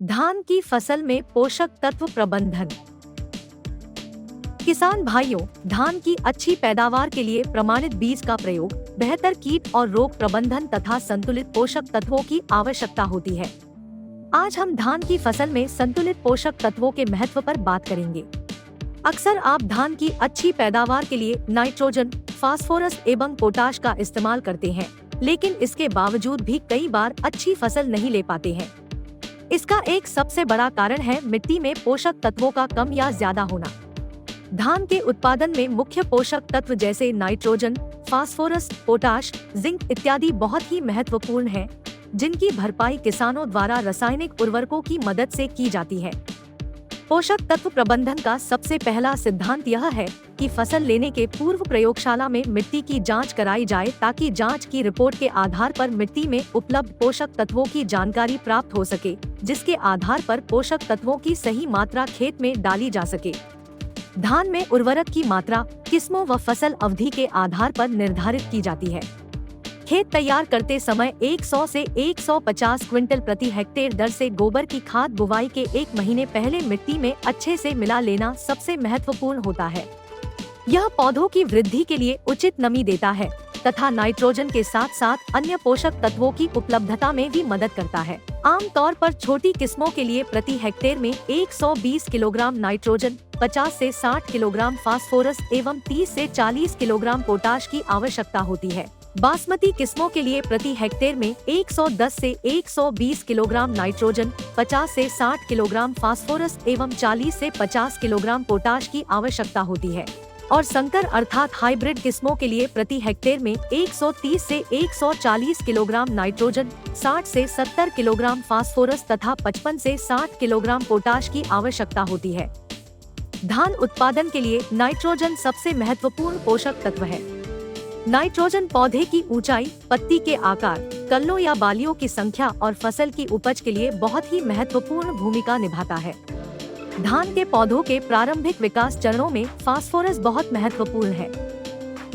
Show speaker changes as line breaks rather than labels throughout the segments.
धान की फसल में पोषक तत्व प्रबंधन। किसान भाइयों, धान की अच्छी पैदावार के लिए प्रमाणित बीज का प्रयोग, बेहतर कीट और रोग प्रबंधन तथा संतुलित पोषक तत्वों की आवश्यकता होती है। आज हम धान की फसल में संतुलित पोषक तत्वों के महत्व पर बात करेंगे। अक्सर आप धान की अच्छी पैदावार के लिए नाइट्रोजन, फास्फोरस एवं पोटाश का इस्तेमाल करते हैं, लेकिन इसके बावजूद भी कई बार अच्छी फसल नहीं ले पाते हैं। इसका एक सबसे बड़ा कारण है मिट्टी में पोषक तत्वों का कम या ज्यादा होना। धान के उत्पादन में मुख्य पोषक तत्व जैसे नाइट्रोजन, फास्फोरस, पोटाश, जिंक इत्यादि बहुत ही महत्वपूर्ण हैं, जिनकी भरपाई किसानों द्वारा रासायनिक उर्वरकों की मदद से की जाती है। पोषक तत्व प्रबंधन का सबसे पहला सिद्धांत यह है कि फसल लेने के पूर्व प्रयोगशाला में मिट्टी की जांच कराई जाए, ताकि जांच की रिपोर्ट के आधार पर मिट्टी में उपलब्ध पोषक तत्वों की जानकारी प्राप्त हो सके, जिसके आधार पर पोषक तत्वों की सही मात्रा खेत में डाली जा सके। धान में उर्वरक की मात्रा किस्मों व फसल अवधि के आधार पर निर्धारित की जाती है। खेत तैयार करते समय 100 से 150 क्विंटल प्रति हेक्टेयर दर से गोबर की खाद बुवाई के 1 महीने पहले मिट्टी में अच्छे से मिला लेना सबसे महत्वपूर्ण होता है। यह पौधों की वृद्धि के लिए उचित नमी देता है तथा नाइट्रोजन के साथ साथ अन्य पोषक तत्वों की उपलब्धता में भी मदद करता है। आमतौर पर छोटी किस्मों के लिए प्रति हेक्टेयर में 120 किलोग्राम नाइट्रोजन, 50 से 60 किलोग्राम फास्फोरस एवं 30 से 40 किलोग्राम पोटाश की आवश्यकता होती है। बासमती किस्मों के लिए प्रति हेक्टेयर में 110 से 120 किलोग्राम नाइट्रोजन, 50 से 60 किलोग्राम फास्फोरस एवं 40 से 50 किलोग्राम पोटाश की आवश्यकता होती है। और संकर अर्थात हाइब्रिड किस्मों के लिए प्रति हेक्टेयर में 130 से 140 किलोग्राम नाइट्रोजन, 60 से 70 किलोग्राम फास्फोरस तथा 55 से 60 किलोग्राम पोटाश की आवश्यकता होती है। धान उत्पादन के लिए नाइट्रोजन सबसे महत्वपूर्ण पोषक तत्व है। नाइट्रोजन पौधे की ऊंचाई, पत्ती के आकार, कल्लों या बालियों की संख्या और फसल की उपज के लिए बहुत ही महत्वपूर्ण भूमिका निभाता है। धान के पौधों के प्रारंभिक विकास चरणों में फास्फोरस बहुत महत्वपूर्ण है।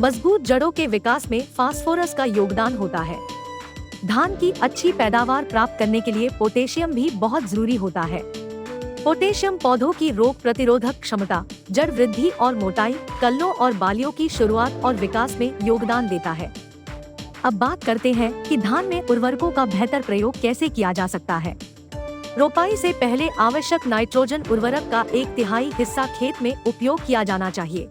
मजबूत जड़ों के विकास में फास्फोरस का योगदान होता है। धान की अच्छी पैदावार प्राप्त करने के लिए पोटेशियम भी बहुत जरूरी होता है। पोटेशियम पौधों की रोग प्रतिरोधक क्षमता, जड़ वृद्धि और मोटाई, कल्लों और बालियों की शुरुआत और विकास में योगदान देता है। अब बात करते हैं कि धान में उर्वरकों का बेहतर प्रयोग कैसे किया जा सकता है। रोपाई से पहले आवश्यक नाइट्रोजन उर्वरक का 1/3 हिस्सा खेत में उपयोग किया जाना चाहिए।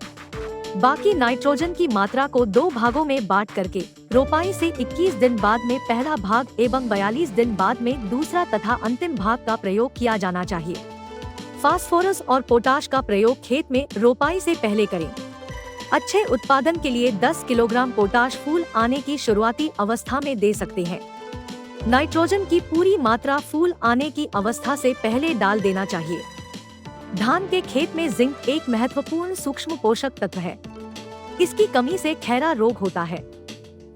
बाकी नाइट्रोजन की मात्रा को 2 भागों में बांट करके रोपाई से 21 दिन बाद में पहला भाग एवं 42 दिन बाद में दूसरा तथा अंतिम भाग का प्रयोग किया जाना चाहिए। फास्फोरस और पोटाश का प्रयोग खेत में रोपाई से पहले करें। अच्छे उत्पादन के लिए 10 किलोग्राम पोटाश फूल आने की शुरुआती अवस्था में दे सकते हैं। नाइट्रोजन की पूरी मात्रा फूल आने की अवस्था से पहले डाल देना चाहिए। धान के खेत में जिंक एक महत्वपूर्ण सूक्ष्म पोषक तत्व है। इसकी कमी से खैरा रोग होता है।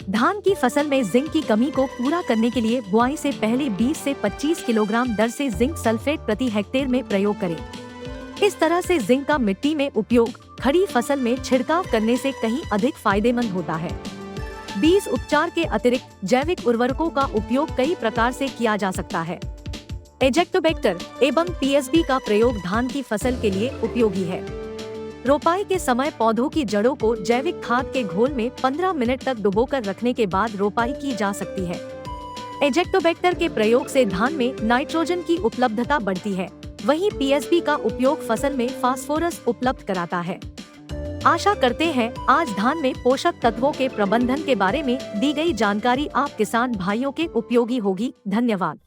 धान की फसल में जिंक की कमी को पूरा करने के लिए बुआई से पहले 20 से 25 किलोग्राम दर से जिंक सल्फेट प्रति हेक्टेयर में प्रयोग करें। इस तरह से जिंक का मिट्टी में उपयोग खड़ी फसल में छिड़काव करने से कहीं अधिक फायदेमंद होता है। बीज उपचार के अतिरिक्त जैविक उर्वरकों का उपयोग कई प्रकार से किया जा सकता है। एजेक्टोबैक्टर एवं पीएसबी का प्रयोग धान की फसल के लिए उपयोगी है। रोपाई के समय पौधों की जड़ों को जैविक खाद के घोल में 15 मिनट तक डुबोकर रखने के बाद रोपाई की जा सकती है। एजेक्टोबैक्टर के प्रयोग से धान में नाइट्रोजन की उपलब्धता बढ़ती है, वहीं पीएसबी का उपयोग फसल में फास्फोरस उपलब्ध कराता है। आशा करते हैं आज धान में पोषक तत्वों के प्रबंधन के बारे में दी गई जानकारी आप किसान भाइयों के उपयोगी होगी। धन्यवाद।